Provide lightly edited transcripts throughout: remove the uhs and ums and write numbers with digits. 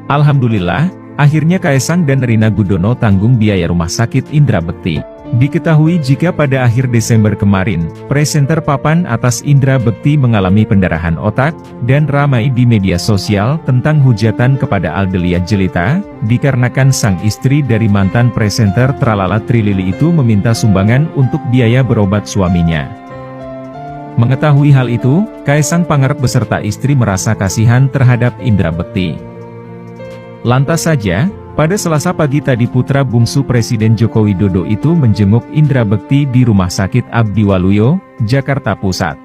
Alhamdulillah, akhirnya Kaesang dan Rina Gudono tanggung biaya rumah sakit Indra Bekti. Diketahui jika pada akhir Desember kemarin, presenter papan atas Indra Bekti mengalami pendarahan otak, dan ramai di media sosial tentang hujatan kepada Aldelia Djelita, dikarenakan sang istri dari mantan presenter Tralala Trilili itu meminta sumbangan untuk biaya berobat suaminya. Mengetahui hal itu, Kaesang Pangarep beserta istri merasa kasihan terhadap Indra Bekti. Lantas saja, pada Selasa pagi tadi putra bungsu Presiden Joko Widodo itu menjenguk Indra Bekti di Rumah Sakit Abdi Waluyo, Jakarta Pusat.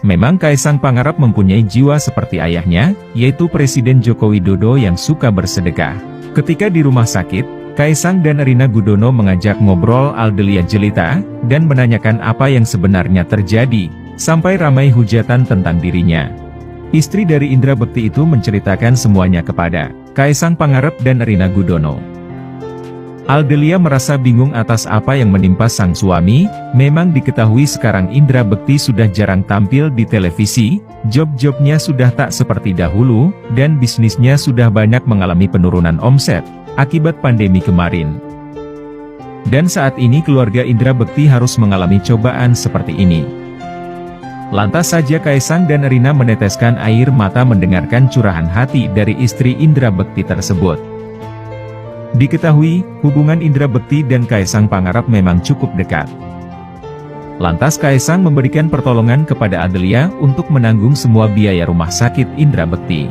Memang Kaesang Pangarep mempunyai jiwa seperti ayahnya, yaitu Presiden Joko Widodo yang suka bersedekah. Ketika di rumah sakit, Kaesang dan Rina Gudono mengajak ngobrol Aldelia Djelita, dan menanyakan apa yang sebenarnya terjadi, sampai ramai hujatan tentang dirinya. Istri dari Indra Bekti itu menceritakan semuanya kepada Kaesang Pangarep dan Rina Gudono. Aldelia merasa bingung atas apa yang menimpa sang suami. Memang diketahui sekarang Indra Bekti sudah jarang tampil di televisi, job-jobnya sudah tak seperti dahulu, dan bisnisnya sudah banyak mengalami penurunan omset, akibat pandemi kemarin. Dan saat ini keluarga Indra Bekti harus mengalami cobaan seperti ini. Lantas saja Kaesang dan Rina meneteskan air mata mendengarkan curahan hati dari istri Indra Bekti tersebut. Diketahui, hubungan Indra Bekti dan Kaesang Pangarep memang cukup dekat. Lantas Kaesang memberikan pertolongan kepada Aldelia untuk menanggung semua biaya rumah sakit Indra Bekti.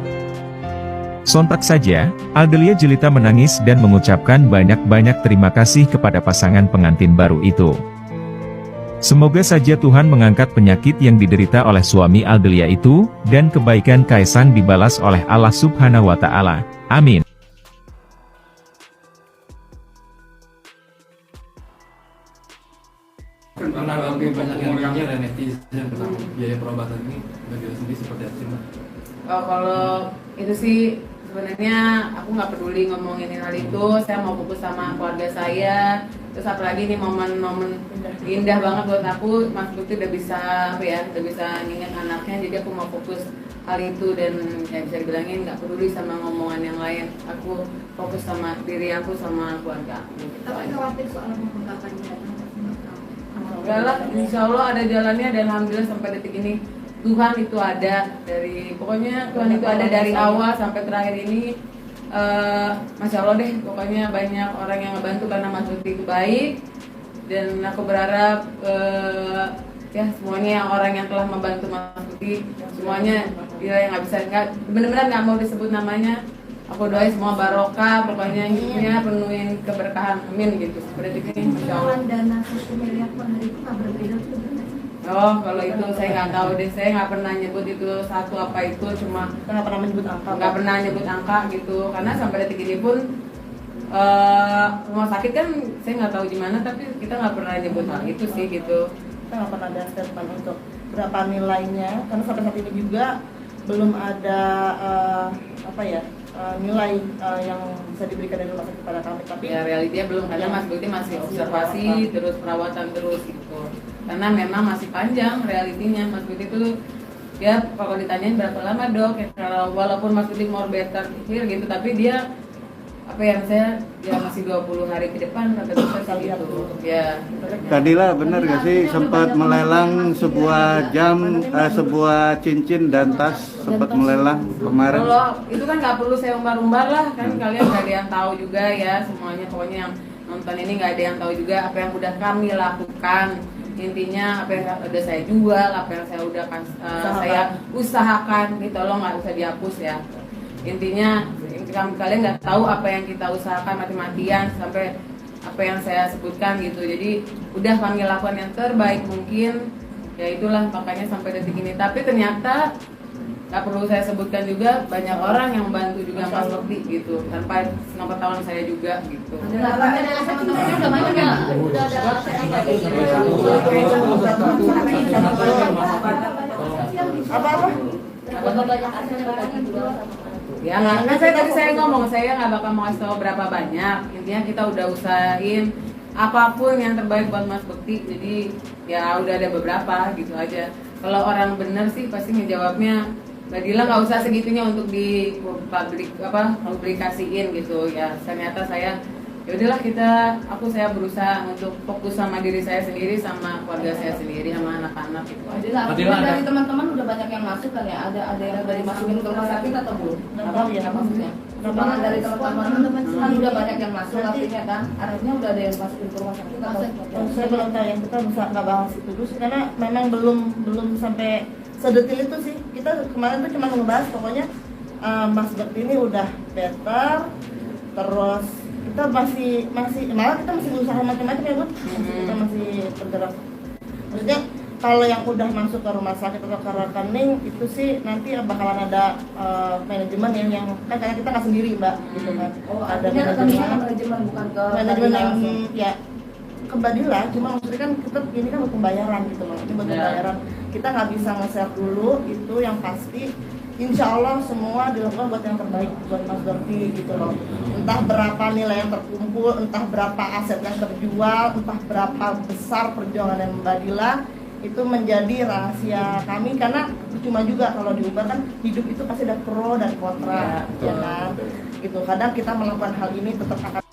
Sontak saja, Aldelia Djelita menangis dan mengucapkan banyak-banyak terima kasih kepada pasangan pengantin baru itu. Semoga saja Tuhan mengangkat penyakit yang diderita oleh suami Aldelia itu, dan kebaikan Kaesang dibalas oleh Allah Subhanahu wa Ta'ala. Amin. Karena lebih banyak yang orangnya dan netizen tentang biaya perobatan ini, bagi sendiri seperti apa sih, Mbak? Kalau itu sih sebenarnya aku nggak peduli ngomongin hal itu. Saya mau fokus sama keluarga saya. Terus apalagi ini momen-momen indah banget buat aku. Mas Bekti udah bisa udah bisa nginget anaknya. Jadi aku mau fokus hal itu, dan ya bisa dibilangin nggak peduli sama ngomongan yang lain. Aku fokus sama diri aku sama keluarga. Tapi khawatir soal pembengkakannya. Enggak lah, insya Allah ada jalannya, dan alhamdulillah sampai detik ini Tuhan itu ada pokoknya Tuhan itu ada dari awal sampai terakhir ini. Masya Allah deh, pokoknya banyak orang yang ngebantu karena Mas Bekti itu baik, dan aku berharap ya semuanya yang orang yang telah membantu Mas Bekti semuanya dia yang benar-benar nggak mau disebut namanya. Aku doain semua barokah, pokoknya hidupnya penuhin keberkahan, amin gitu. Seperti ini, Masya Allah. Dana 1 miliar per hari itu nggak berbeda tuh benar? Oh, kalau itu saya nggak tahu deh, saya nggak pernah nyebut itu satu apa itu, cuma Nggak pernah menyebut angka. nggak pernah nyebut angka gitu, karena sampai detik ini pun rumah sakit kan saya nggak tahu gimana, tapi kita nggak pernah nyebut hal itu sih gitu. Kita nggak pernah ada statement untuk berapa nilainya, karena sampai saat ini juga belum ada nilai yang bisa diberikan dari rumah sakit kepada kami. Tapi Ya realitinya belum, karena Mas Bekti masih observasi terus, perawatan terus gitu. Karena memang masih panjang realitinya. Mas Bekti itu ya kalau ditanyain berapa lama dok, ya kalau walaupun Mas Bekti more better here gitu, tapi dia dia masih 20 hari ke depan kata dokter sih gitu. Ya. Tadilah benar gak sih sempat melelang sebuah jam, sebuah cincin dan tas sempat melelang kemarin. Kalau itu kan nggak perlu saya umbar-umbar lah, kan kalian nggak ada yang tahu juga ya semuanya. Pokoknya yang nonton ini nggak ada yang tahu juga apa yang udah kami lakukan. Intinya apa yang udah saya jual, apa yang saya udah saya usahakan gitu loh, nggak usah dihapus ya. Intinya kalian nggak tahu apa yang kita usahakan mati-matian sampai apa yang saya sebutkan gitu. Jadi udah kami lakukan yang terbaik mungkin, ya itulah makanya sampai detik ini. Tapi ternyata nggak perlu saya sebutkan juga, banyak orang yang membantu juga Mas Bekti gitu, tanpa sepengetahuan saya juga gitu. Ya nggak, saya ngomong saya nggak bakal mau kasih tahu berapa banyak. Intinya kita udah usahain apapun yang terbaik buat Mas Bekti. Jadi ya udah ada beberapa gitu aja. Kalau orang bener sih pasti ngejawabnya Mbak Dila nggak usah segitunya untuk di publikasiin gitu ya. Ternyata saya ya udahlah saya berusaha untuk fokus sama diri saya sendiri, sama keluarga saya sendiri, sama anak-anak gitu. Fadila, Dari teman-teman udah banyak yang masuk kan ya? Ada yang dari masukin ke rumah sakit atau belum? Apa ya Maksudnya? Sumbangan dari teman-teman kan udah banyak yang masuk artinya kan? Artinya udah ada yang masukin ke rumah sakit atau? Saya belum tahu ya, kita bisa nggak bahas itu dulu sih, karena memang belum sampai sedetil itu sih. Kita kemarin tuh cuma ngebahas pokoknya Mas Bekti ini udah better, terus kita masih malah kita masih berusaha macam-macam ya Bu. Kita masih bergerak. Maksudnya kalau yang udah masuk ke rumah sakit atau ke rekening itu sih nanti bakalan ada manajemen yang kan karena kita nggak sendiri Mbak gitu kan. Oh, Ada manajemen bukan ke manajemen yang langsung. ya kembalilah, cuma maksudnya kan kita ini kan pembayaran gitu loh, ini buat pembayaran. Kita nggak bisa nge-share dulu, itu yang pasti insya Allah semua dilakukan buat yang terbaik buat Mas Dorti gitu loh. Entah berapa nilai yang terkumpul, entah berapa aset yang terjual, entah berapa besar perjuangan yang Mbak Dila, itu menjadi rahasia kami, karena cuma juga kalau diubah kan hidup itu pasti ada pro dan kontra ya kan gitu. Kadang kita melakukan hal ini tetap akan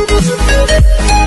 We'll be right back.